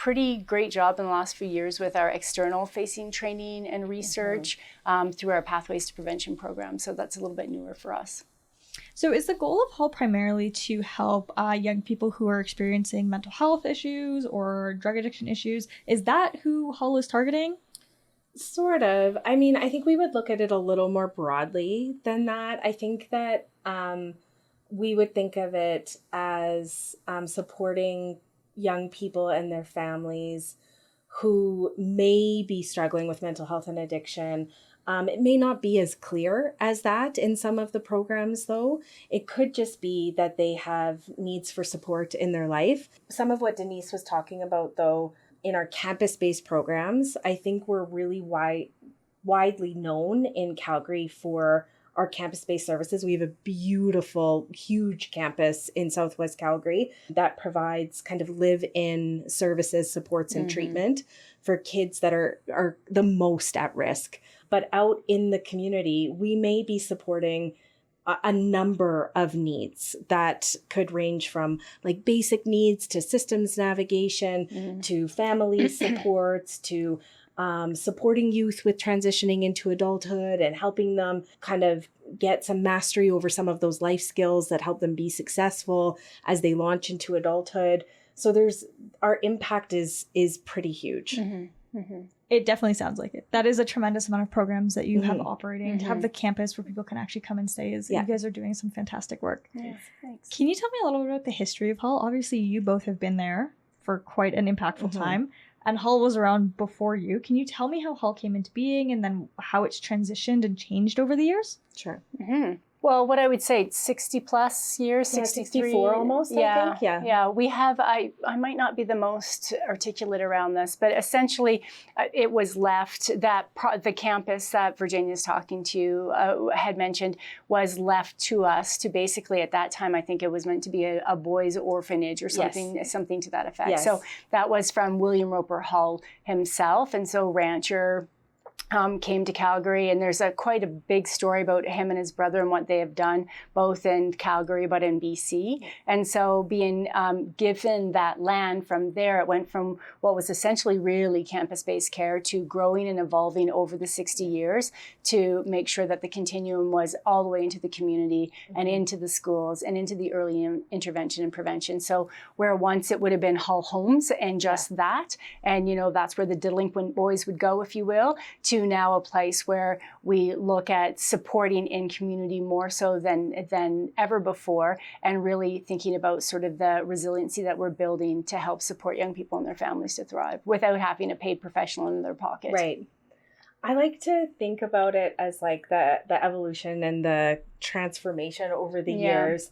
pretty great job in the last few years with our external facing training and research through our Pathways to Prevention program. So that's a little bit newer for us. So is the goal of Hull primarily to help young people who are experiencing mental health issues or drug addiction issues? Is that who Hull is targeting? Sort of. I mean, I think we would look at it a little more broadly than that. I think that we would think of it as supporting young people and their families who may be struggling with mental health and addiction. It may not be as clear as that in some of the programs, though. It could just be that they have needs for support in their life. Some of what Denise was talking about, though, in our campus-based programs, I think we're really widely known in Calgary for our campus-based services. We have a beautiful, huge campus in Southwest Calgary that provides kind of live-in services, supports, and treatment for kids that are the most at risk. But out in the community, we may be supporting a number of needs that could range from like basic needs to systems navigation, to family supports, to supporting youth with transitioning into adulthood and helping them kind of get some mastery over some of those life skills that help them be successful as they launch into adulthood. So our impact is pretty huge. It definitely sounds like it. That is a tremendous amount of programs that you have operating. To have the campus where people can actually come and stay you guys are doing some fantastic work. Yeah, thanks. Can you tell me a little bit about the history of Hull? Obviously, you both have been there for quite an impactful time, and Hull was around before you. Can you tell me how Hull came into being and then how it's transitioned and changed over the years? Sure. Well, what I would say, 60 plus years, 64 almost, I think. Yeah. We have, I might not be the most articulate around this, but essentially it was left that the campus that Virginia's talking to you had mentioned was left to us to basically, at that time, I think it was meant to be a boys' orphanage or something to that effect. Yes. So that was from William Roper Hull himself. And so Rancher came to Calgary, and there's quite a big story about him and his brother and what they have done, both in Calgary but in BC. And so being given that land from there, it went from what was essentially really campus-based care to growing and evolving over the 60 years to make sure that the continuum was all the way into the community and into the schools and into the early intervention and prevention. So where once it would have been Hull Homes and just that, and that's where the delinquent boys would go, if you will, to now a place where we look at supporting in community more so than ever before, and really thinking about sort of the resiliency that we're building to help support young people and their families to thrive without having a paid professional in their pocket. Right. I like to think about it as like the evolution and the transformation over the years.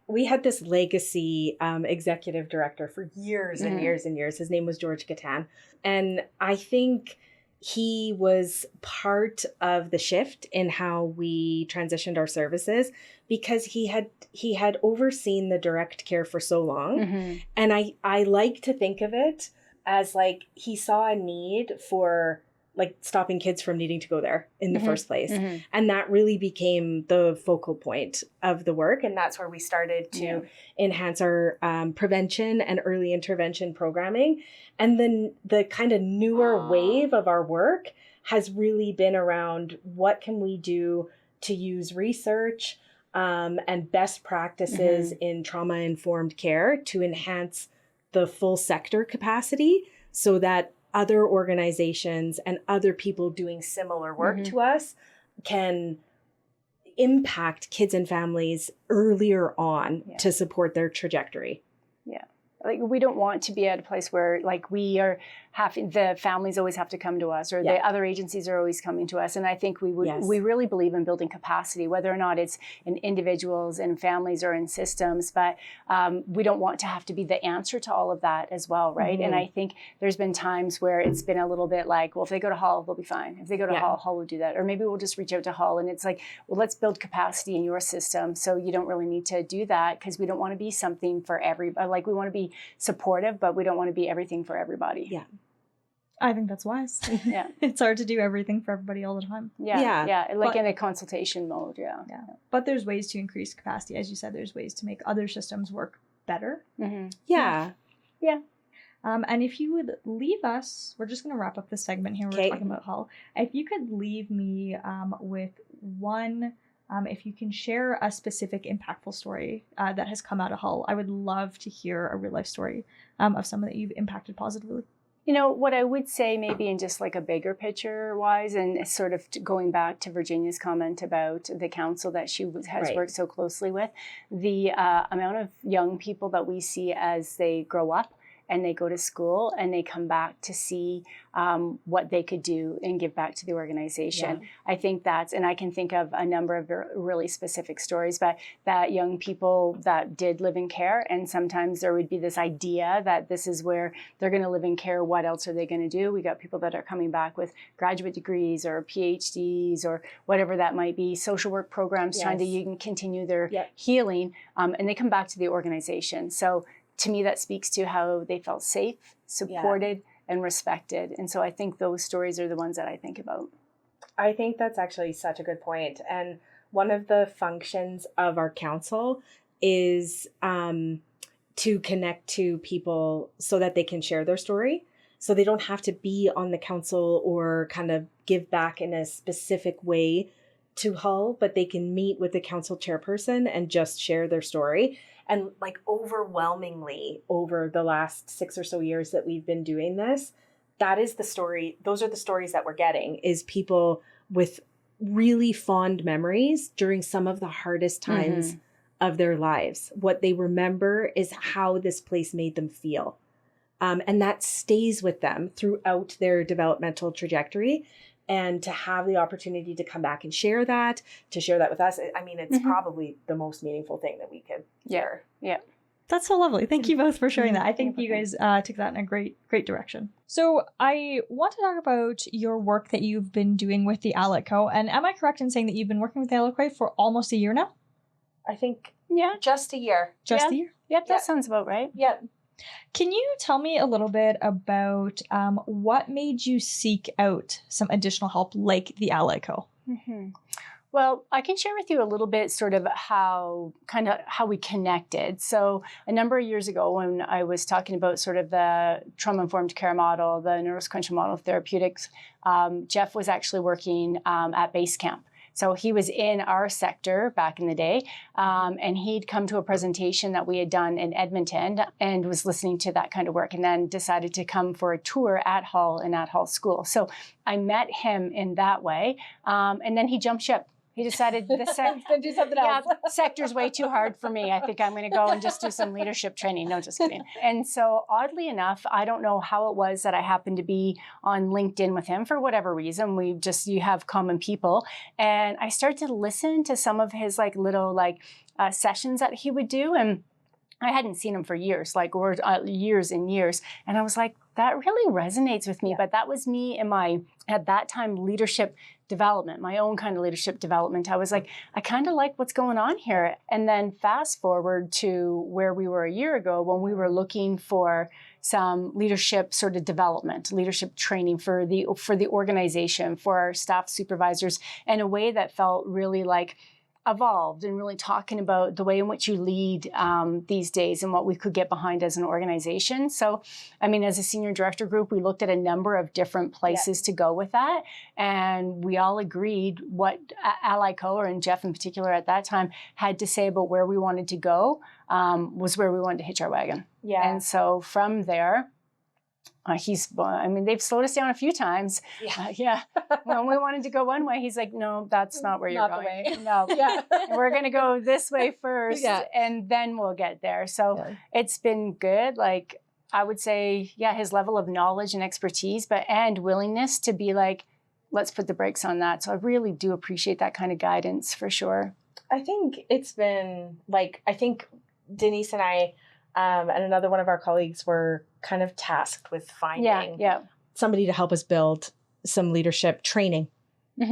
We had this legacy executive director for years and years and years. His name was George Gatan. And I think he was part of the shift in how we transitioned our services because he had overseen the direct care for so long. And I like to think of it as like he saw a need for like stopping kids from needing to go there in the first place. And that really became the focal point of the work. And that's where we started to enhance our prevention and early intervention programming. And then the kind of newer wave of our work has really been around what can we do to use research and best practices in trauma-informed care to enhance the full sector capacity so that other organizations and other people doing similar work to us can impact kids and families earlier on to support their trajectory. Yeah. Like we don't want to be at a place where like we are having, the families always have to come to us or the other agencies are always coming to us. And I think we really believe in building capacity, whether or not it's in individuals and families or in systems, but we don't want to have to be the answer to all of that as well, right? And I think there's been times where it's been a little bit like, well, if they go to Hull, they'll be fine. If they go to Hull, Hull will do that. Or maybe we'll just reach out to Hull and it's like, well, let's build capacity in your system so you don't really need to do that because we don't want to be something for everybody. Like we want to be supportive, but we don't want to be everything for everybody. Yeah. I think that's wise. Yeah. It's hard to do everything for everybody all the time. Yeah. Like in a consultation mode. Yeah. But there's ways to increase capacity. As you said, there's ways to make other systems work better. Yeah. And if you would leave us, we're just going to wrap up this segment here. We're talking about Hull. If you could leave me with one, if you can share a specific impactful story that has come out of Hull, I would love to hear a real life story of someone that you've impacted positively. You know, what I would say maybe in just like a bigger picture wise, and sort of going back to Virginia's comment about the council that she has worked so closely with, the amount of young people that we see as they grow up and they go to school and they come back to see what they could do and give back to the organization. Yeah. I think that's, and I can think of a number of really specific stories, but that young people that did live in care, and sometimes there would be this idea that this is where they're going to live in care. What else are they going to do? We got people that are coming back with graduate degrees or PhDs or whatever that might be, social work programs, trying to continue their healing, and they come back to the organization. So to me, that speaks to how they felt safe, supported, and respected. And so I think those stories are the ones that I think about. I think that's actually such a good point. And one of the functions of our council is to connect to people so that they can share their story. So they don't have to be on the council or kind of give back in a specific way to Hull, but they can meet with the council chairperson and just share their story. And like overwhelmingly over the last 6 or so years that we've been doing this, that is the story. Those are the stories that we're getting, is people with really fond memories during some of the hardest times of their lives. What they remember is how this place made them feel. And that stays with them throughout their developmental trajectory. And to have the opportunity to come back and share that, with us, I mean, it's probably the most meaningful thing that we could share. Yeah. That's so lovely. Thank you both for sharing that. I think you guys took that in a great direction. So I want to talk about your work that you've been doing with the ALECO. And am I correct in saying that you've been working with the ALECO for almost a year now? I think, just a year. Just a year? Yep, that sounds about right. Yep. Can you tell me a little bit about what made you seek out some additional help like the ALECO? Well, I can share with you a little bit sort of how we connected. So a number of years ago when I was talking about sort of the trauma-informed care model, the neurosequential model of therapeutics, Jeff was actually working at base camp. So he was in our sector back in the day, and he'd come to a presentation that we had done in Edmonton and was listening to that kind of work, and then decided to come for a tour at Hull and at Hull School. So I met him in that way, and then he jumped ship. He decided do something else. Sector's way too hard for me. I think I'm going to go and just do some leadership training. No, just kidding. And so oddly enough, I don't know how it was that I happened to be on LinkedIn with him for whatever reason. You have common people. And I started to listen to some of his little sessions that he would do. And I hadn't seen him for years, years and years. And I was like, that really resonates with me. But that was me in my, at that time, leadership development, my own kind of leadership development. I was like, I kind of like what's going on here. And then fast forward to where we were a year ago when we were looking for some leadership sort of development, leadership training for the organization, for our staff supervisors, in a way that felt really evolved and really talking about the way in which you lead these days and what we could get behind as an organization. So, I mean, as a senior director group, we looked at a number of different places to go with that. And we all agreed what ALECO, and Jeff in particular at that time, had to say about where we wanted to go was where we wanted to hitch our wagon. Yeah. And so from there, they've slowed us down a few times. When we wanted to go one way, he's like, no, that's not where you're going. No, we're going to go this way first, and then we'll get there. So it's been good. I would say, his level of knowledge and expertise, and willingness to be let's put the brakes on that. So I really do appreciate that kind of guidance for sure. I think it's been I think Denise and I, and another one of our colleagues were kind of tasked with finding somebody to help us build some leadership training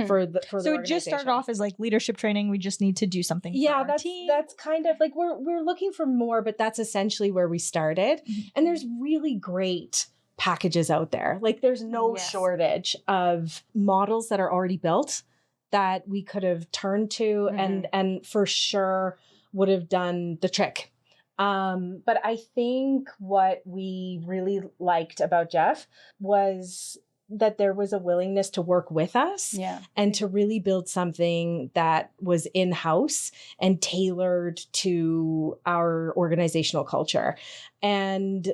for the So it just started off as leadership training. We just need to do something. That's kind of we're looking for more, but that's essentially where we started. And there's really great packages out there. There's no shortage of models that are already built that we could have turned to and for sure would have done the trick But I think what we really liked about Jeff was that there was a willingness to work with us and to really build something that was in-house and tailored to our organizational culture. And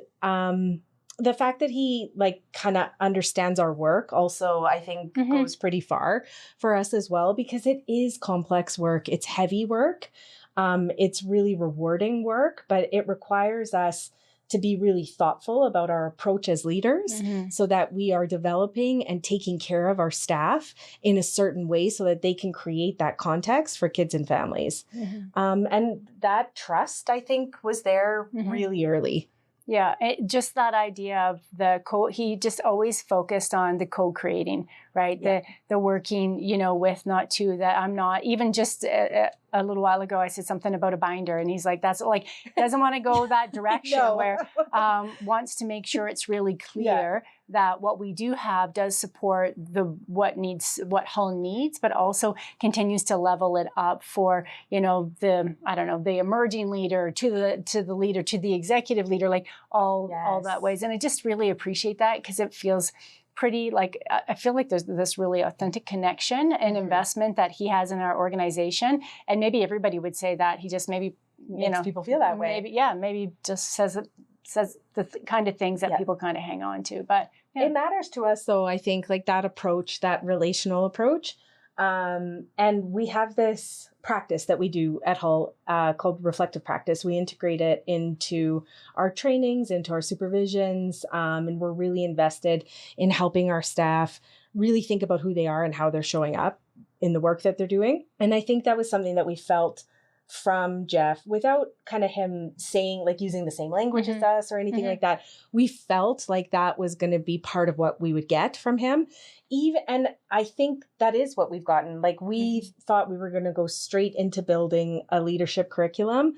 the fact that he like kind of understands our work also, I think, goes pretty far for us as well, because it is complex work. It's heavy work. It's really rewarding work, but it requires us to be really thoughtful about our approach as leaders so that we are developing and taking care of our staff in a certain way so that they can create that context for kids and families. And that trust, I think, was there really early. Yeah, just that idea of he just always focused on the co-creating, right? Yeah. The working, with not two, that I'm not, even just a little while ago, I said something about a binder and he's like, that's like, doesn't want to go that direction where wants to make sure it's really clear that what we do have does support what Hull needs, but also continues to level it up for, the emerging leader to the leader, to the executive leader, like all that ways. And I just really appreciate that because it feels pretty like, I feel like there's this really authentic connection and investment that he has in our organization. And maybe everybody would say that he just maybe, makes people feel that way. Maybe just says the kind of things that people kind of hang on to. But it matters to us though, I think, like that approach, that relational approach. And we have this practice that we do at Hull called reflective practice. We integrate it into our trainings, into our supervisions, and we're really invested in helping our staff really think about who they are and how they're showing up in the work that they're doing. And I think that was something that we felt from Jeff without kind of him saying, like using the same language as us or anything like that. We felt like that was going to be part of what we would get from him. And I think that is what we've gotten. Like we thought we were going to go straight into building a leadership curriculum.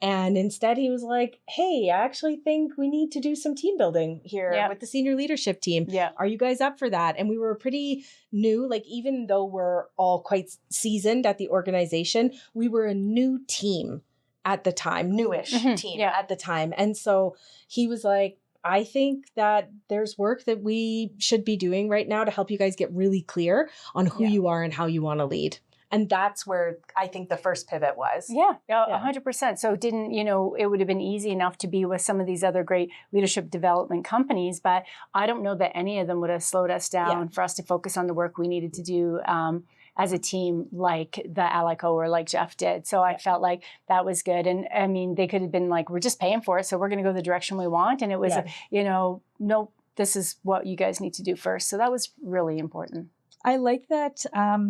And instead he was like, hey, I actually think we need to do some team building here with the senior leadership team. Are you guys up for that? And we were pretty new, like even though we're all quite seasoned at the organization, we were a new team at the time, newish team at the time. And so he was like, I think that there's work that we should be doing right now to help you guys get really clear on who you are and how you want to lead. And that's where I think the first pivot was. 100%. So it would have been easy enough to be with some of these other great leadership development companies, but I don't know that any of them would have slowed us down for us to focus on the work we needed to do as a team, like the Alico or like Jeff did. So I felt like that was good. And I mean, they could have been like, we're just paying for it, so we're going to go the direction we want. And it was, no, this is what you guys need to do first. So that was really important. I like that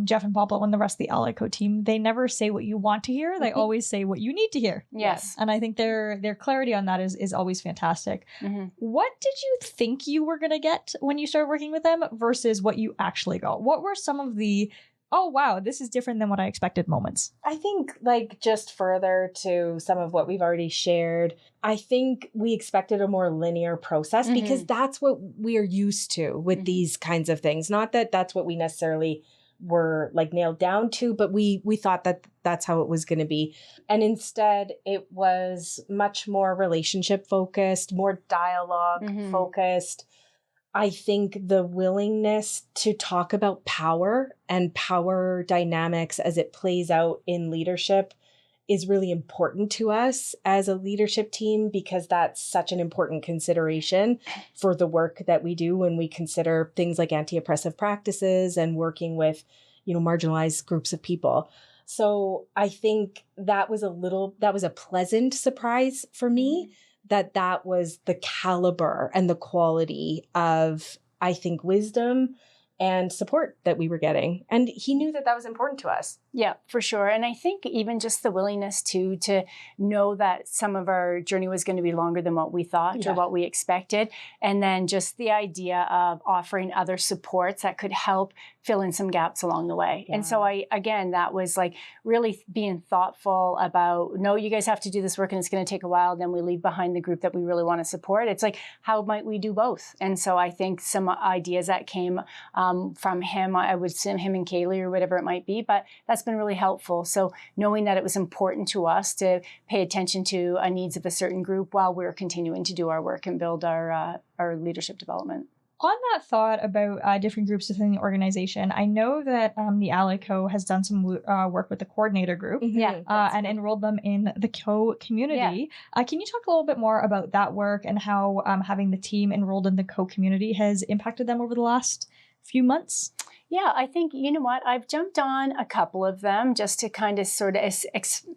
Jeff and Pablo and the rest of the Alico team, they never say what you want to hear. They always say what you need to hear. Yes. And I think their clarity on that is always fantastic. What did you think you were going to get when you started working with them versus what you actually got? What were some of the, oh, wow, this is different than what I expected moments? I think like just further to some of what we've already shared, I think we expected a more linear process because that's what we're used to with these kinds of things. Not that that's what we necessarily were like nailed down to, but we thought that that's how it was going to be. And instead it was much more relationship focused, more dialogue focused. I think the willingness to talk about power and power dynamics as it plays out in leadership is really important to us as a leadership team, because that's such an important consideration for the work that we do when we consider things like anti-oppressive practices and working with, marginalized groups of people. So I think that was a pleasant surprise for me. That was the caliber and the quality of, I think, wisdom and support that we were getting. And he knew that was important to us. Yeah, for sure. And I think even just the willingness to know that some of our journey was going to be longer than what we thought or what we expected. And then just the idea of offering other supports that could help fill in some gaps along the way. Yeah. And so that was like really being thoughtful about, no, you guys have to do this work and it's going to take a while. Then we leave behind the group that we really want to support. It's like, how might we do both? And so I think some ideas that came from him, I would assume him and Kaylee or whatever it might be, but that's that's been really helpful. So knowing that it was important to us to pay attention to needs of a certain group while we're continuing to do our work and build our leadership development. On that thought about different groups within the organization, I know that the Alico has done some work with the coordinator group and enrolled them in the Co community. Yeah. Can you talk a little bit more about that work and how having the team enrolled in the Co community has impacted them over the last few months? Yeah, I think, you know what, I've jumped on a couple of them just to kind of sort of,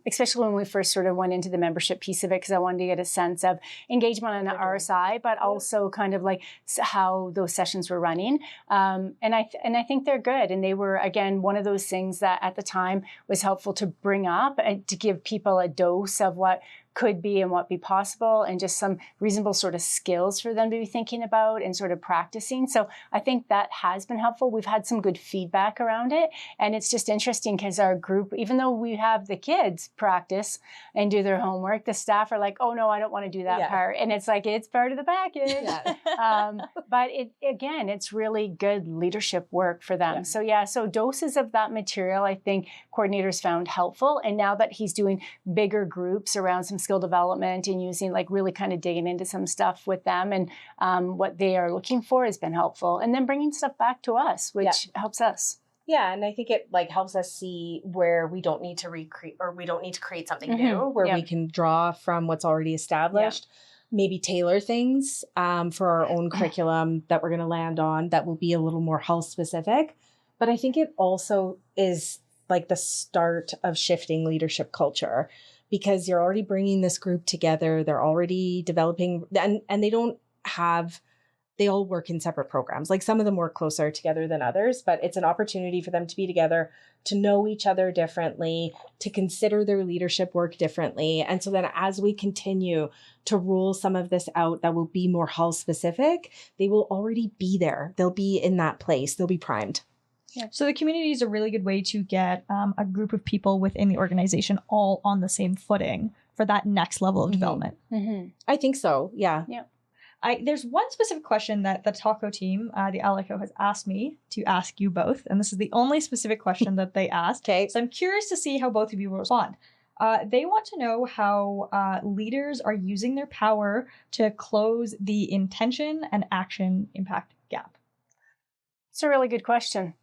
especially when we first sort of went into the membership piece of it, because I wanted to get a sense of engagement on our side, but also kind of like how those sessions were running. And I think they're good. And they were, again, one of those things that at the time was helpful to bring up and to give people a dose of what could be and what be possible, and just some reasonable sort of skills for them to be thinking about and sort of practicing. So I think that has been helpful. We've had some good feedback around it. And it's just interesting because our group, even though we have the kids practice and do their homework, the staff are like, oh no, I don't want to do that part. And it's like, it's part of the package. But again, it's really good leadership work for them. So doses of that material, I think coordinators found helpful. And now that he's doing bigger groups around some skill development and using, like, really kind of digging into some stuff with them and what they are looking for has been helpful. And then bringing stuff back to us, which helps us. Yeah, and I think it helps us see where we don't need to recreate, or we don't need to create something new, where we can draw from what's already established, maybe tailor things for our own curriculum that we're going to land on that will be a little more health specific. But I think it also is like the start of shifting leadership culture, because you're already bringing this group together. They're already developing, and they all work in separate programs. Like, some of them work closer together than others, but it's an opportunity for them to be together, to know each other differently, to consider their leadership work differently. And so then as we continue to roll some of this out that will be more health specific, they will already be there. They'll be in that place. They'll be primed. Yeah. So the community is a really good way to get a group of people within the organization all on the same footing for that next level of development. I think so. Yeah. There's one specific question that the Taco team, the Alico, has asked me to ask you both. And this is the only specific question that they asked. Okay. So I'm curious to see how both of you will respond. They want to know how leaders are using their power to close the intention and action impact gap. It's a really good question.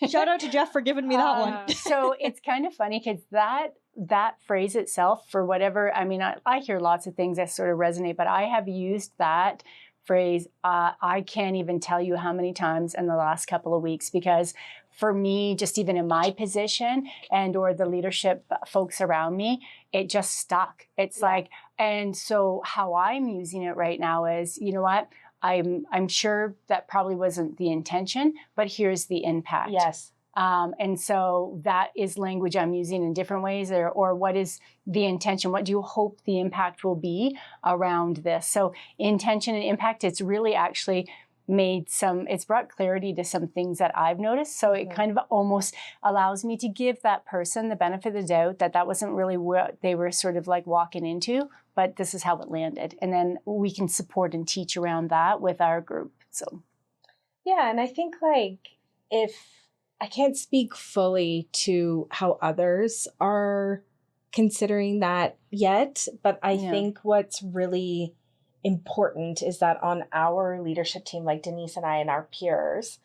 Shout out to Jeff for giving me that one. So it's kind of funny because that phrase itself, for whatever, I mean, I hear lots of things that sort of resonate, but I have used that phrase, I can't even tell you how many times in the last couple of weeks, because for me, just even in my position and or the leadership folks around me, it just stuck. It's like, and so how I'm using it right now is, you know what? I'm sure that probably wasn't the intention, but here's the impact. Yes. And so that is language I'm using in different ways, or what is the intention? What do you hope the impact will be around this? So intention and impact, it's really actually it's brought clarity to some things that I've noticed. So it kind of almost allows me to give that person the benefit of the doubt that wasn't really what they were sort of like walking into, but this is how it landed. And then we can support and teach around that with our group. So. Yeah. And I think, like, if I can't speak fully to how others are considering that yet, but I think what's really important is that on our leadership team, like Denise and I and our peers,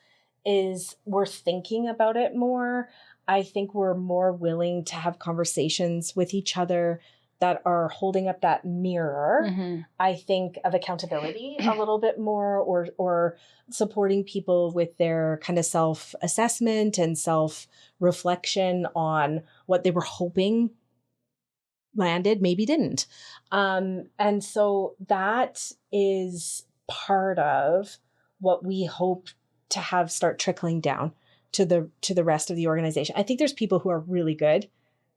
is we're thinking about it more. I think we're more willing to have conversations with each other that are holding up that mirror, I think, of accountability a little bit more, or supporting people with their kind of self-assessment and self-reflection on what they were hoping landed, maybe didn't. And so that is part of what we hope to have start trickling down to the rest of the organization. I think there's people who are really good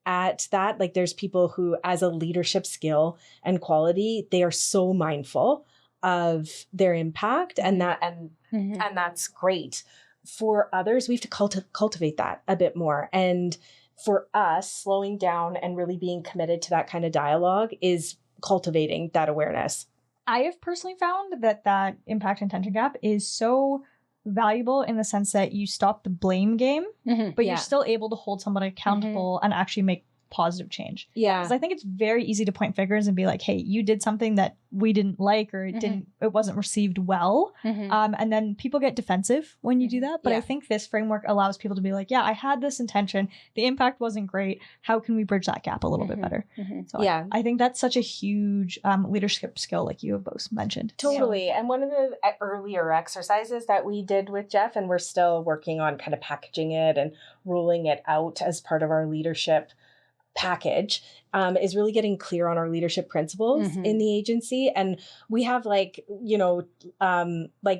at that. Like, there's people who, as a leadership skill and quality, they are so mindful of their impact, and that's great. For others, we have to cultivate that a bit more. And for us, slowing down and really being committed to that kind of dialogue is cultivating that awareness. I have personally found that impact intention gap is so valuable in the sense that you stop the blame game, but Yeah. you're still able to hold someone accountable and actually make positive change. Yeah. Because I think it's very easy to point fingers and be like, hey, you did something that we didn't like, or it wasn't received well. And then people get defensive when you do that. But I think this framework allows people to be like, yeah, I had this intention. The impact wasn't great. How can we bridge that gap a little bit better? So I think that's such a huge leadership skill, like you have both mentioned. Totally. And one of the earlier exercises that we did with Jeff, and we're still working on kind of packaging it and rolling it out as part of our leadership package, is really getting clear on our leadership principles in the agency. And we have like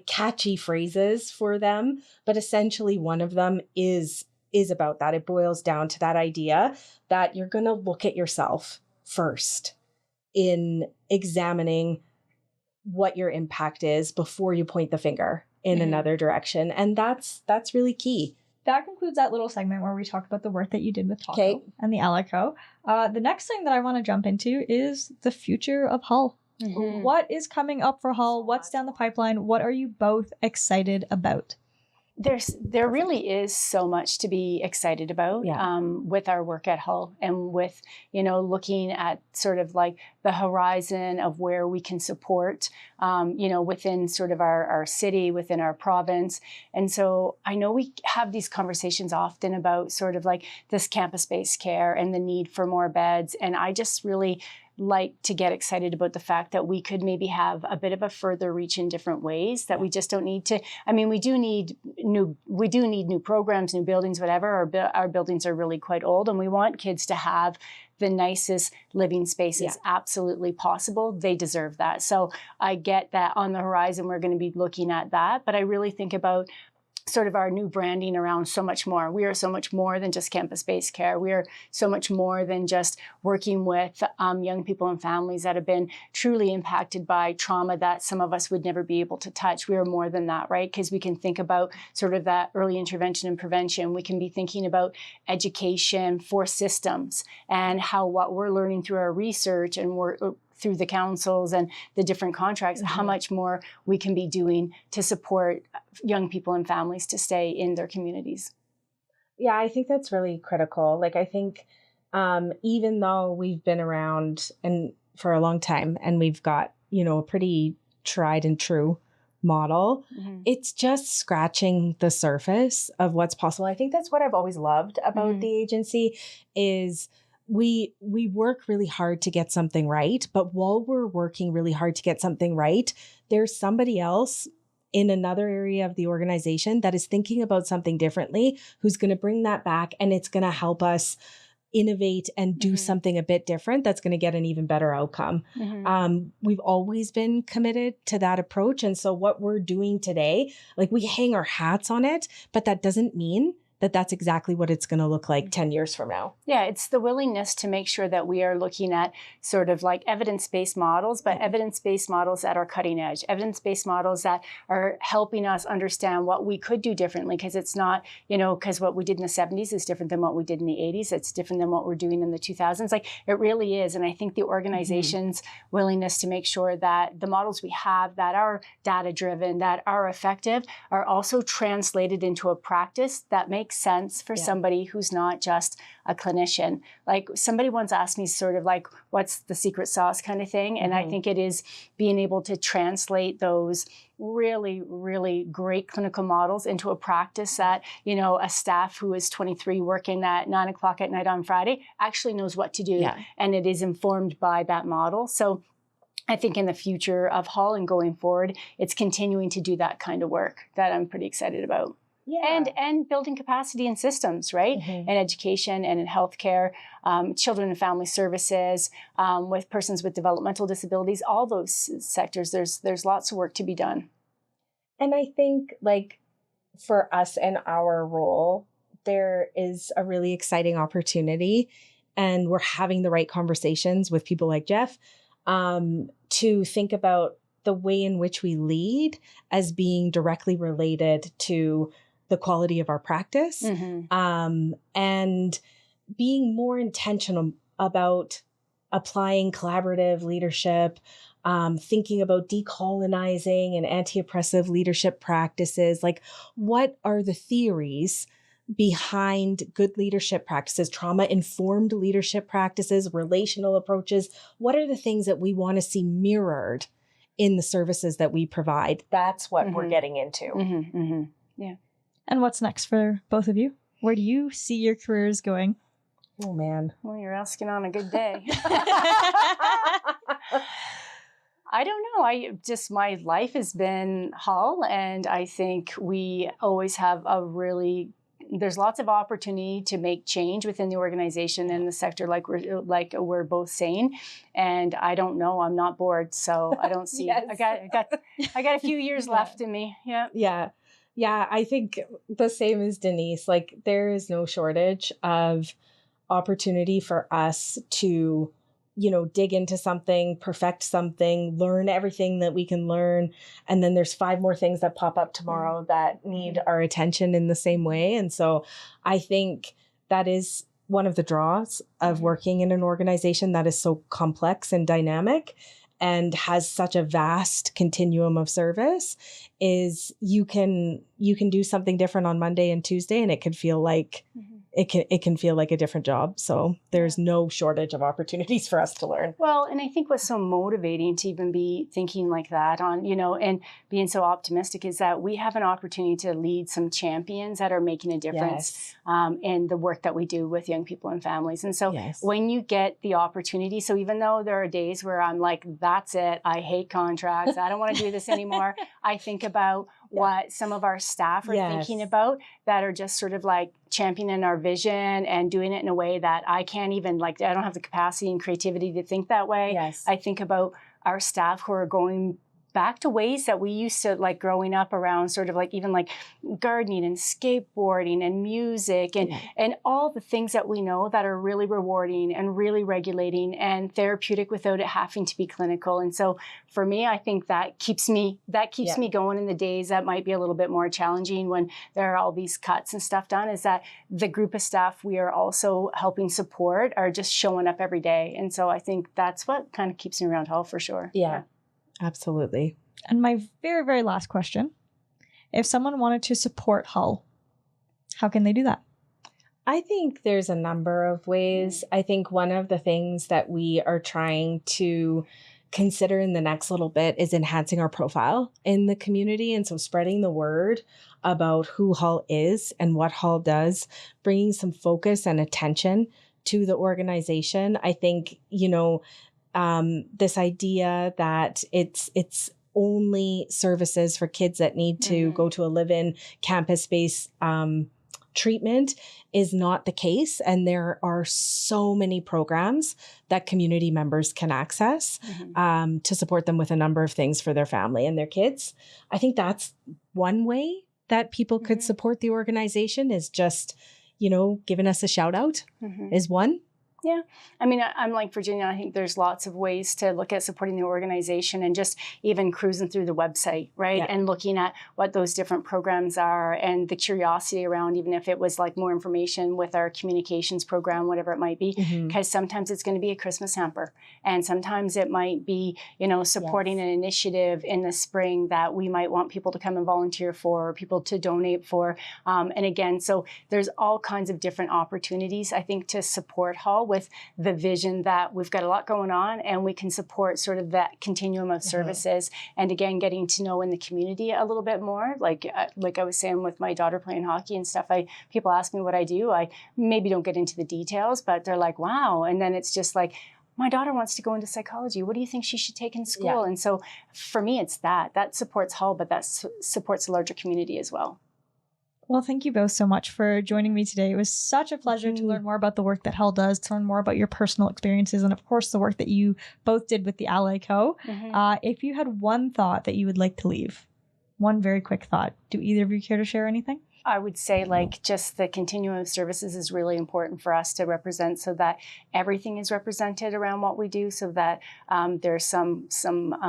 catchy phrases for them, but essentially one of them is about that. It boils down to that idea that you're going to look at yourself first in examining what your impact is before you point the finger in another direction. And that's really key. That concludes that little segment where we talked about the work that you did with Taco and the Alico. The next thing that I want to jump into is the future of Hull. What is coming up for Hull? What's down the pipeline? What are you both excited about? There really is so much to be excited about with our work at Hull, and with, looking at sort of like the horizon of where we can support, within sort of our city, within our province. And so I know we have these conversations often about sort of like this campus-based care and the need for more beds. And I just really like to get excited about the fact that we could maybe have a bit of a further reach in different ways, that we just don't need to. I mean, we do need new programs, new buildings, whatever. Our buildings are really quite old, and we want kids to have the nicest living spaces absolutely possible. They deserve that. So I get that on the horizon, we're going to be looking at that. But I really think about sort of our new branding around so much more. We are so much more than just campus-based care. We are so much more than just working with young people and families that have been truly impacted by trauma that some of us would never be able to touch. We are more than that, right? Because we can think about sort of that early intervention and prevention. We can be thinking about education for systems, and how what we're learning through our research and through the councils and the different contracts, how much more we can be doing to support young people and families to stay in their communities. Yeah, I think that's really critical. Like, I think even though we've been around and for a long time, and we've got, a pretty tried and true model, it's just scratching the surface of what's possible. I think that's what I've always loved about the agency is we work really hard to get something right, but while we're working really hard to get something right, there's somebody else in another area of the organization that is thinking about something differently, who's going to bring that back, and it's going to help us innovate and do something a bit different that's going to get an even better outcome. We've always been committed to that approach. And so what we're doing today, like, we hang our hats on it, but that doesn't mean that that's exactly what it's going to look like 10 years from now. Yeah, it's the willingness to make sure that we are looking at sort of like evidence-based models, but evidence-based models that are cutting edge, evidence-based models that are helping us understand what we could do differently, because it's not, because what we did in the 70s is different than what we did in the 80s. It's different than what we're doing in the 2000s. Like, it really is. And I think the organization's willingness to make sure that the models we have that are data-driven, that are effective, are also translated into a practice that makes sense for somebody who's not just a clinician. Like, somebody once asked me sort of like, what's the secret sauce kind of thing? And I think it is being able to translate those really, really great clinical models into a practice that, a staff who is 23 working at 9 o'clock at night on Friday actually knows what to do. And it is informed by that model. So I think in the future of Hull and going forward, it's continuing to do that kind of work that I'm pretty excited about. Yeah. And building capacity in systems, right? In education and in healthcare, children and family services, with persons with developmental disabilities, all those sectors, there's lots of work to be done. And I think, like, for us and our role, there is a really exciting opportunity, and we're having the right conversations with people like Jeff to think about the way in which we lead as being directly related to the quality of our practice, and being more intentional about applying collaborative leadership, thinking about decolonizing and anti-oppressive leadership practices. Like, what are the theories behind good leadership practices, trauma-informed leadership practices, relational approaches? What are the things that we want to see mirrored in the services that we provide? That's what we're getting into. Yeah. And what's next for both of you? Where do you see your careers going? Oh, man. Well, you're asking on a good day. I don't know. My life has been Hull, and I think we always have there's lots of opportunity to make change within the organization and the sector, like we're both saying. And I don't know. I'm not bored, so I don't see. Yes. I got a few years left in me. Yeah. Yeah. I think the same as Denise. Like, there is no shortage of opportunity for us to, dig into something, perfect something, learn everything that we can learn. And then there's 5 more things that pop up tomorrow that need our attention in the same way. And so I think that is one of the draws of working in an organization that is so complex and dynamic and has such a vast continuum of service, is you can do something different on Monday and Tuesday, and it can feel like it can feel like a different job. So there's no shortage of opportunities for us to learn. Well, and I think what's so motivating to even be thinking like that and being so optimistic is that we have an opportunity to lead some champions that are making a difference in the work that we do with young people and families. And so when you get the opportunity, so even though there are days where I'm like, that's it, I hate contracts, I don't want to do this anymore, I think about what some of our staff are thinking about, that are just sort of like championing our vision and doing it in a way that I can't even, I don't have the capacity and creativity to think that way. Yes. I think about our staff who are going back to ways that we used to, like growing up around sort of like even like gardening and skateboarding and music and all the things that we know that are really rewarding and really regulating and therapeutic without it having to be clinical. And so for me, I think that keeps me going in the days that might be a little bit more challenging when there are all these cuts and stuff done, is that the group of staff we are also helping support are just showing up every day. And so I think that's what kind of keeps me around Hull for sure. Yeah. Absolutely. And my very, very last question, if someone wanted to support Hull, how can they do that? I think there's a number of ways. I think one of the things that we are trying to consider in the next little bit is enhancing our profile in the community. And so spreading the word about who Hull is and what Hull does, bringing some focus and attention to the organization. I think, this idea that it's only services for kids that need to go to a live-in campus-based treatment is not the case. And there are so many programs that community members can access to support them with a number of things for their family and their kids. I think that's one way that people could support the organization, is just, giving us a shout out is one. Yeah. I mean, I'm like Virginia. I think there's lots of ways to look at supporting the organization and just even cruising through the website, right? Yeah. And looking at what those different programs are and the curiosity around, even if it was like more information with our communications program, whatever it might be, because sometimes it's going to be a Christmas hamper. And sometimes it might be, supporting an initiative in the spring that we might want people to come and volunteer for, or people to donate for. And again, so there's all kinds of different opportunities, I think, to support Hull with the vision that we've got a lot going on and we can support sort of that continuum of services. And again, getting to know in the community a little bit more. Like I was saying with my daughter playing hockey and stuff, people ask me what I do. I maybe don't get into the details, but they're like, wow. And then it's just like, my daughter wants to go into psychology. What do you think she should take in school? Yeah. And so for me, it's that supports Hull, but that supports the larger community as well. Well, thank you both so much for joining me today. It was such a pleasure to learn more about the work that Hull does, to learn more about your personal experiences, and of course, the work that you both did with the Ally Co. If you had one thought that you would like to leave, one very quick thought, do either of you care to share anything? I would say just the continuum of services is really important for us to represent, so that everything is represented around what we do, so that there's some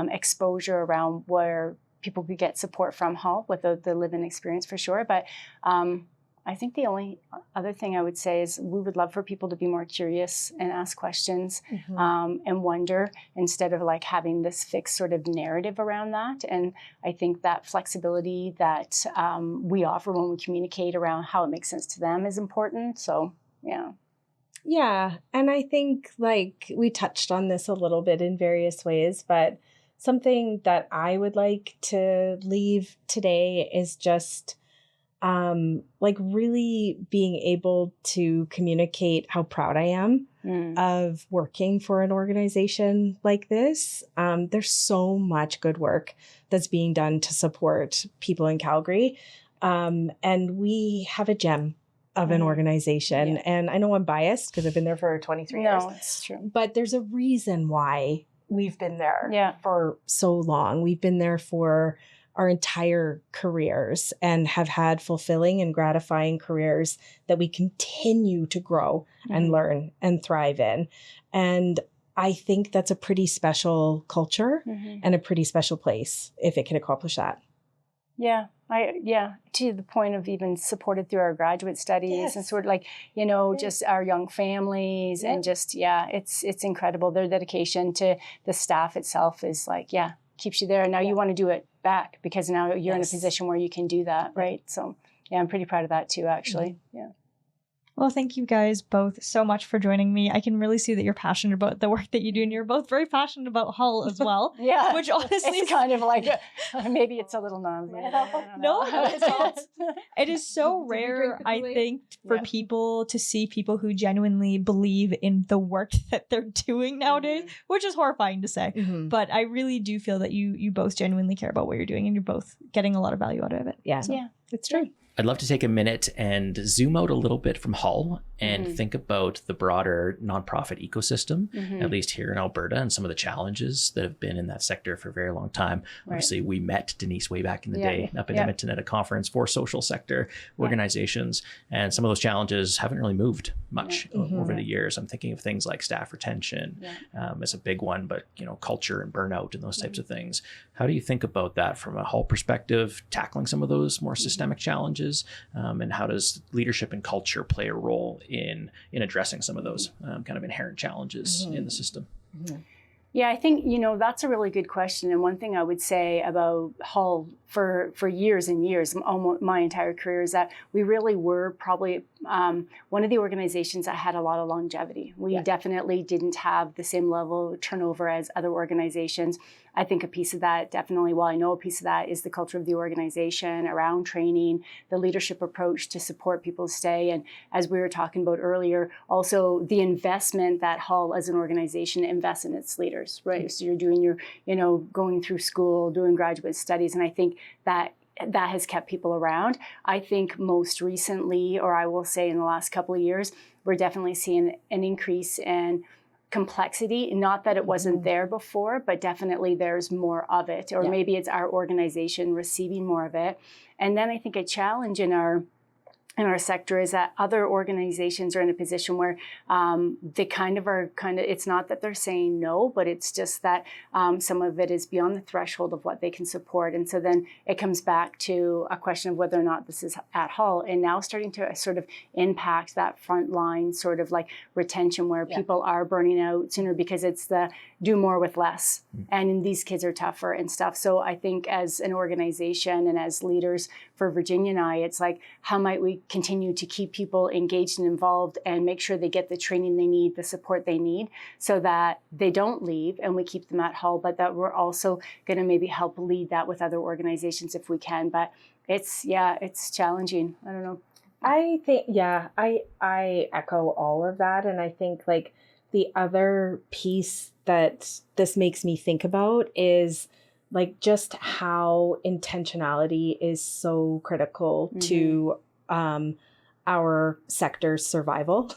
exposure around where people could get support from Hull with the live-in experience for sure. But I I think the only other thing I would say is we would love for people to be more curious and ask questions and wonder, instead of like having this fixed sort of narrative around that. And I think that flexibility that we offer when we communicate around how it makes sense to them is important. So, yeah. Yeah. And I think like we touched on this a little bit in various ways, but something that I would like to leave today is just like really being able to communicate how proud I am of working for an organization like this. There's so much good work that's being done to support people in Calgary. And we have a gem of an organization. Yeah. And I know I'm biased because I've been there for 23 years. No, it's true. But there's a reason why we've been there for so long. We've been there for our entire careers and have had fulfilling and gratifying careers that we continue to grow and learn and thrive in. And I think that's a pretty special culture and a pretty special place if it can accomplish that. Yeah. To the point of even supported through our graduate studies and sort of like, you know, just our young families and just, it's incredible. Their dedication to the staff itself is like, keeps you there. And now you want to do it back because now you're in a position where you can do that. Right. So I'm pretty proud of that too, actually. Yeah. Well, thank you guys both so much for joining me. I can really see that you're passionate about the work that you do, and you're both very passionate about Hull as well. Which honestly is kind of like, maybe it's a little non. No, it is so rare, I think, for people to see people who genuinely believe in the work that they're doing nowadays, which is horrifying to say. But I really do feel that you both genuinely care about what you're doing, and you're both getting a lot of value out of it. Yeah, it's true. I'd love to take a minute and zoom out a little bit from Hull and think about the broader nonprofit ecosystem, at least here in Alberta, and some of the challenges that have been in that sector for a very long time. Obviously, we met Denise way back in the day up in Edmonton at a conference for social sector organizations, and some of those challenges haven't really moved much over the years. I'm thinking of things like staff retention as a big one, but culture and burnout and those types of things. How do you think about that from a Hull perspective, tackling some of those more systemic challenges? And how does leadership and culture play a role in addressing some of those kind of inherent challenges in the system? Yeah, I think, that's a really good question. And one thing I would say about Hull for years and years, almost my entire career, is that we really were probably one of the organizations that had a lot of longevity. We definitely didn't have the same level of turnover as other organizations. I think a piece of that, definitely, I know a piece of that is the culture of the organization around training, the leadership approach to support people to stay. And as we were talking about earlier, also the investment that Hull as an organization invests in its leaders, right? So you're doing your, going through school, doing graduate studies. And I think that has kept people around. I think most recently, or I will say in the last couple of years, we're definitely seeing an increase in complexity. Not that it wasn't there before, but definitely there's more of it, or maybe it's our organization receiving more of it. And then I think a challenge in our sector is that other organizations are in a position where they it's not that they're saying no, but it's just that some of it is beyond the threshold of what they can support. And so then it comes back to a question of whether or not this is at Hull, and now starting to sort of impact that frontline sort of like retention where people are burning out sooner because it's the do more with less. And these kids are tougher and stuff. So I think as an organization and as leaders for Virginia and I, it's like, how might we continue to keep people engaged and involved and make sure they get the training they need, the support they need, so that they don't leave and we keep them at Hull, but that we're also going to maybe help lead that with other organizations if we can. But it's challenging. I don't know. I think, I echo all of that. And I think like the other piece that this makes me think about is like just how intentionality is so critical to our sector's survival.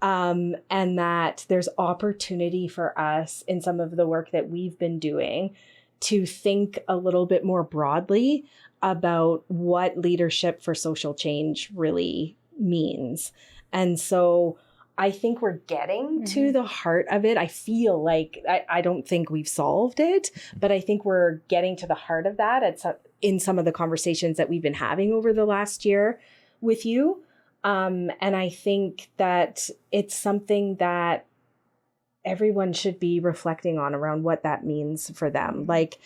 And that there's opportunity for us in some of the work that we've been doing to think a little bit more broadly about what leadership for social change really means. And so I think we're getting to the heart of it. I feel like I don't think we've solved it, but I think we're getting to the heart of that in some of the conversations that we've been having over the last year. with you. And I think that it's something that everyone should be reflecting on around what that means for them. Like,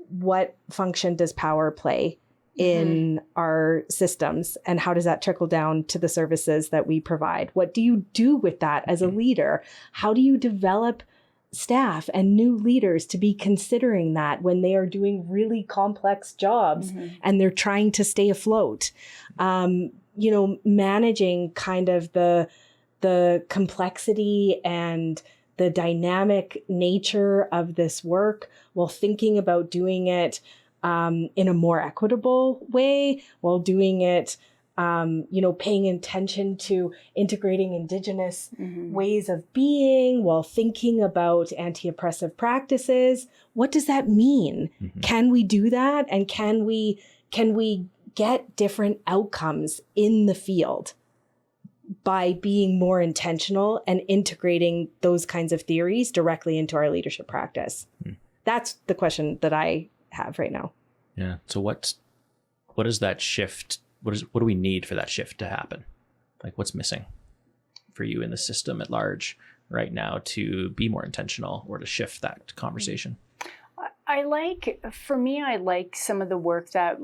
what function does power play in our systems, and how does that trickle down to the services that we provide? What do you do with that as a leader? How do you develop staff and new leaders to be considering that when they are doing really complex jobs and they're trying to stay afloat? Managing kind of the complexity and the dynamic nature of this work while thinking about doing it in a more equitable way, while doing it, paying attention to integrating Indigenous ways of being, while thinking about anti-oppressive practices. What does that mean? Can we do that? And can we get different outcomes in the field by being more intentional and integrating those kinds of theories directly into our leadership practice? That's the question that I have right now. Yeah. So what is that shift? What do we need for that shift to happen? Like, what's missing for you in the system at large right now to be more intentional or to shift that conversation? I like some of the work that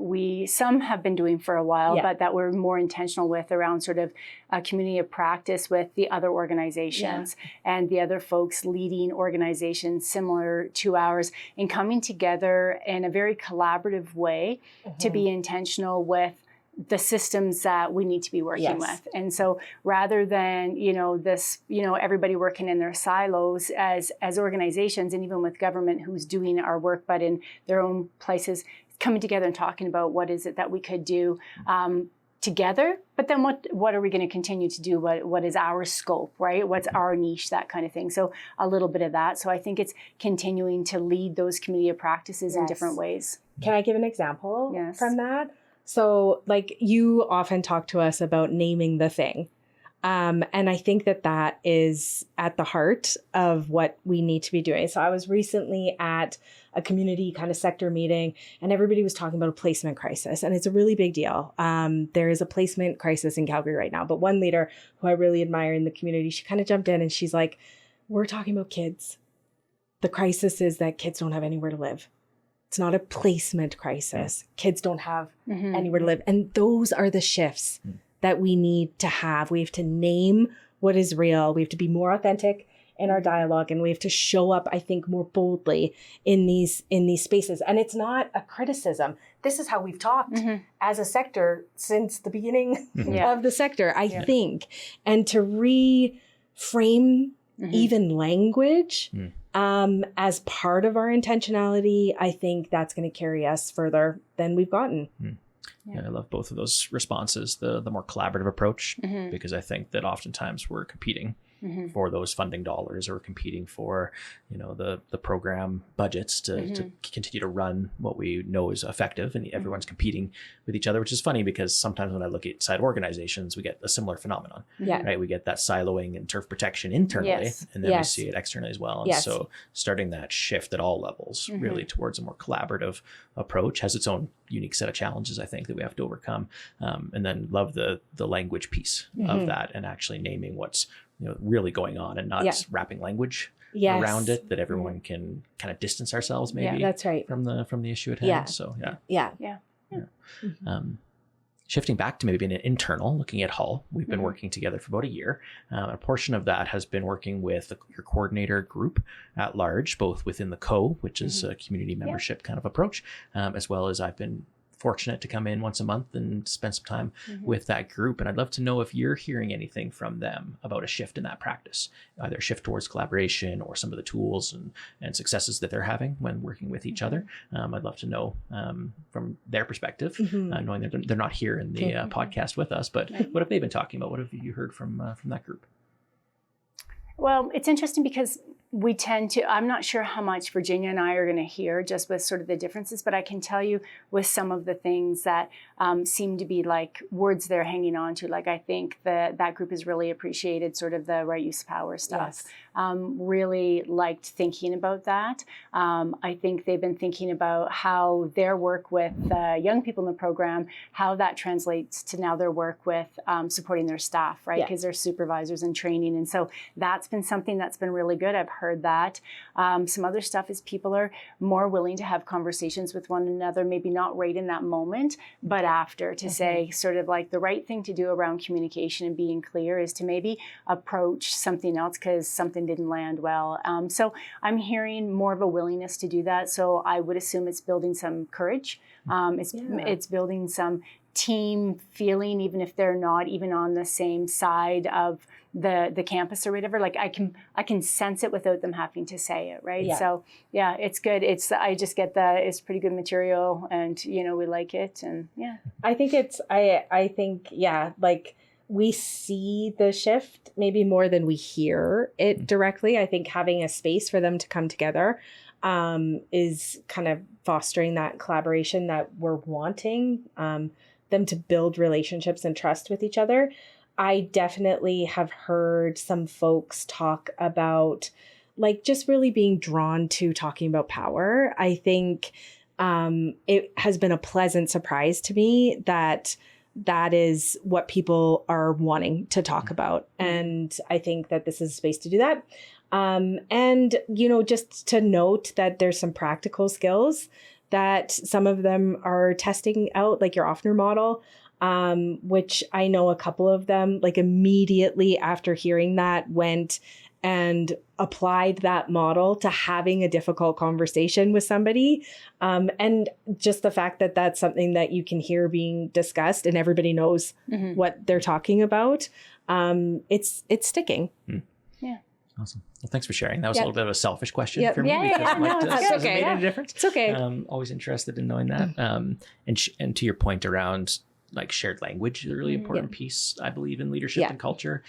some have been doing for a while, but that we're more intentional with around sort of a community of practice with the other organizations and the other folks leading organizations similar to ours, and coming together in a very collaborative way to be intentional with the systems that we need to be working with. And so rather than, everybody working in their silos as organizations, and even with government who's doing our work, but in their own places, coming together and talking about what is it that we could do together, but then what are we going to continue to do? What is our scope, right? What's our niche, that kind of thing. So a little bit of that. So I think it's continuing to lead those community of practices in different ways. Can I give an example from that? So, like, you often talk to us about naming the thing. And I think that is at the heart of what we need to be doing. So I was recently at a community kind of sector meeting, and everybody was talking about a placement crisis. And it's a really big deal. There is a placement crisis in Calgary right now. But one leader who I really admire in the community, she kind of jumped in and she's like, we're talking about kids. The crisis is that kids don't have anywhere to live. It's not a placement crisis. Kids don't have anywhere to live. And those are the shifts that we need to have. We have to name what is real. We have to be more authentic in our dialogue, and we have to show up, I think, more boldly in these spaces. And it's not a criticism. This is how we've talked as a sector since the beginning of the sector, I think. And to reframe even language as part of our intentionality, I think that's going to carry us further than we've gotten. Yeah, I love both of those responses, the more collaborative approach, because I think that oftentimes we're competing for those funding dollars, or competing for, the program budgets to continue to run what we know is effective, and everyone's competing with each other, which is funny because sometimes when I look at side organizations, we get a similar phenomenon, right? We get that siloing and turf protection internally, and then we see it externally as well. And so starting that shift at all levels, really towards a more collaborative approach, has its own unique set of challenges, I think, that we have to overcome. And then love the language piece of that, and actually naming what's really going on, and not wrapping language around it that everyone can kind of distance ourselves maybe that's right. from the issue at hand. So shifting back to maybe being an internal, looking at Hull, we've been working together for about a year. A portion of that has been working with your coordinator group at large, both within the CO, which is a community membership kind of approach, as well as I've been fortunate to come in once a month and spend some time with that group. And I'd love to know if you're hearing anything from them about a shift in that practice, either a shift towards collaboration or some of the tools and successes that they're having when working with each other. I'd love to know from their perspective, knowing that they're not here in the podcast with us, but what have they been talking about? What have you heard from that group? Well, it's interesting because we tend to, I'm not sure how much Virginia and I are going to hear just with sort of the differences, but I can tell you with some of the things that seem to be like words they're hanging on to. Like I think that group has really appreciated sort of the right use of power stuff. Yes. Really liked thinking about that. I think they've been thinking about how their work with young people in the program, how that translates to now their work with supporting their staff, right? Because they're supervisors and training. And so that's been something that's been really good. I've heard that. Some other stuff is people are more willing to have conversations with one another, maybe not right in that moment, but after, to say sort of like the right thing to do around communication and being clear is to maybe approach something else because something didn't land well. So I'm hearing more of a willingness to do that. So I would assume it's building some courage. It's building some team feeling, even if they're not even on the same side of the campus or whatever. Like I can sense it without them having to say it, right? Yeah. So yeah, it's good. I just get it's pretty good material, and we like it, and yeah. I think I think like we see the shift maybe more than we hear it directly. I think having a space for them to come together is kind of fostering that collaboration that we're wanting, them to build relationships and trust with each other. I definitely have heard some folks talk about like just really being drawn to talking about power. I think it has been a pleasant surprise to me that is what people are wanting to talk about. And I think that this is a space to do that. And, just to note that there's some practical skills that some of them are testing out, like your Offner model, which I know a couple of them, like immediately after hearing that, went and applied that model to having a difficult conversation with somebody. And just the fact that that's something that you can hear being discussed and everybody knows what they're talking about, it's sticking. Yeah. Awesome. Well, thanks for sharing. That was a little bit of a selfish question for me. No, has it made any difference? It's okay. Always interested in knowing that. And to your point around like shared language is a really important piece, I believe, in leadership and culture.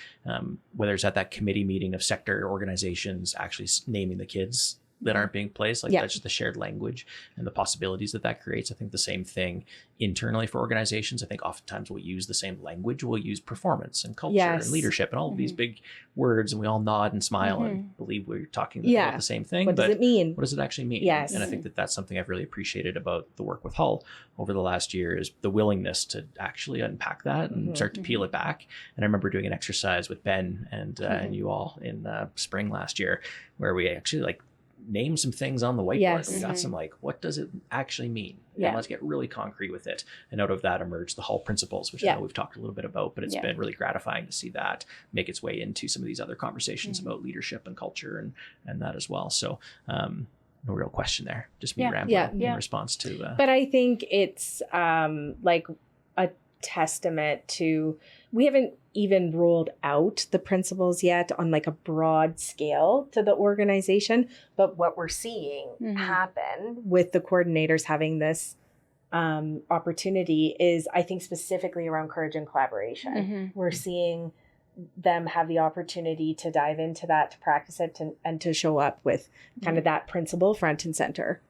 Whether it's at that committee meeting of sector organizations actually naming the kids that aren't being placed, like that's just the shared language and the possibilities that creates. I think the same thing internally for organizations. I think oftentimes we'll use the same language. We'll use performance and culture and leadership and all of these big words, and we all nod and smile and believe we're talking about the same thing. What does it mean? What does it actually mean? Yes. And I think that's something I've really appreciated about the work with Hull over the last year is the willingness to actually unpack that and start to peel it back. And I remember doing an exercise with Ben and you all in spring last year where we actually name some things on the whiteboard. Yes. We got some what does it actually mean? Yeah. And let's get really concrete with it. And out of that emerged the Hull principles, which I know we've talked a little bit about, but it's been really gratifying to see that make its way into some of these other conversations about leadership and culture and that as well. So no real question there. Just me rambling in response to But I think it's like a testament to, we haven't even ruled out the principles yet on like a broad scale to the organization, but what we're seeing happen with the coordinators having this opportunity is, I think, specifically around courage and collaboration. We're seeing them have the opportunity to dive into that, to practice it, and to show up with kind of that principle front and center.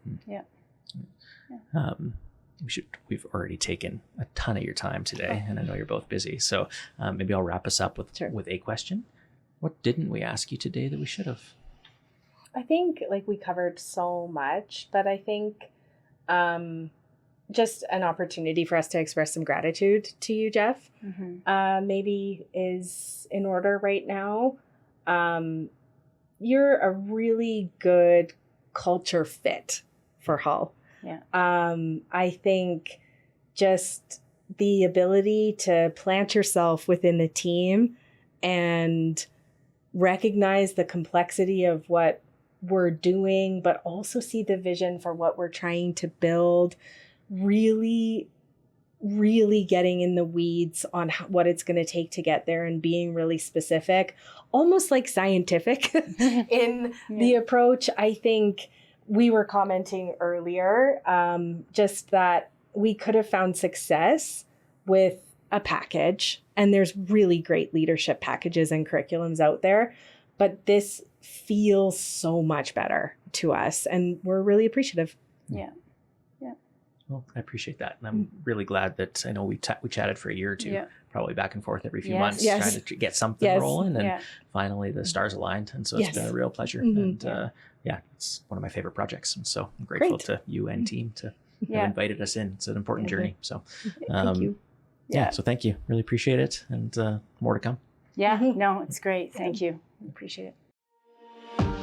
We've already taken a ton of your time today, and I know you're both busy. So maybe I'll wrap us up with a question. What didn't we ask you today that we should have? I think we covered so much, but I think just an opportunity for us to express some gratitude to you, Jeff, maybe is in order right now. You're a really good culture fit for Hull. Yeah. I think just the ability to plant yourself within a team and recognize the complexity of what we're doing, but also see the vision for what we're trying to build, really, really getting in the weeds on what it's going to take to get there and being really specific, almost like scientific in the approach. I think we were commenting earlier, just that we could have found success with a package, and there's really great leadership packages and curriculums out there. but this feels so much better to us, and we're really appreciative. Yeah. Well, I appreciate that. And I'm really glad that I know we chatted for a year or two, probably back and forth every few months, trying to get something rolling. And finally the stars aligned. And so it's been a real pleasure. And it's one of my favorite projects. And so I'm grateful to you and team to have invited us in. It's an important journey. So thank you. So thank you. Really appreciate it. And more to come. Yeah, no, it's great. Thank you. Appreciate it.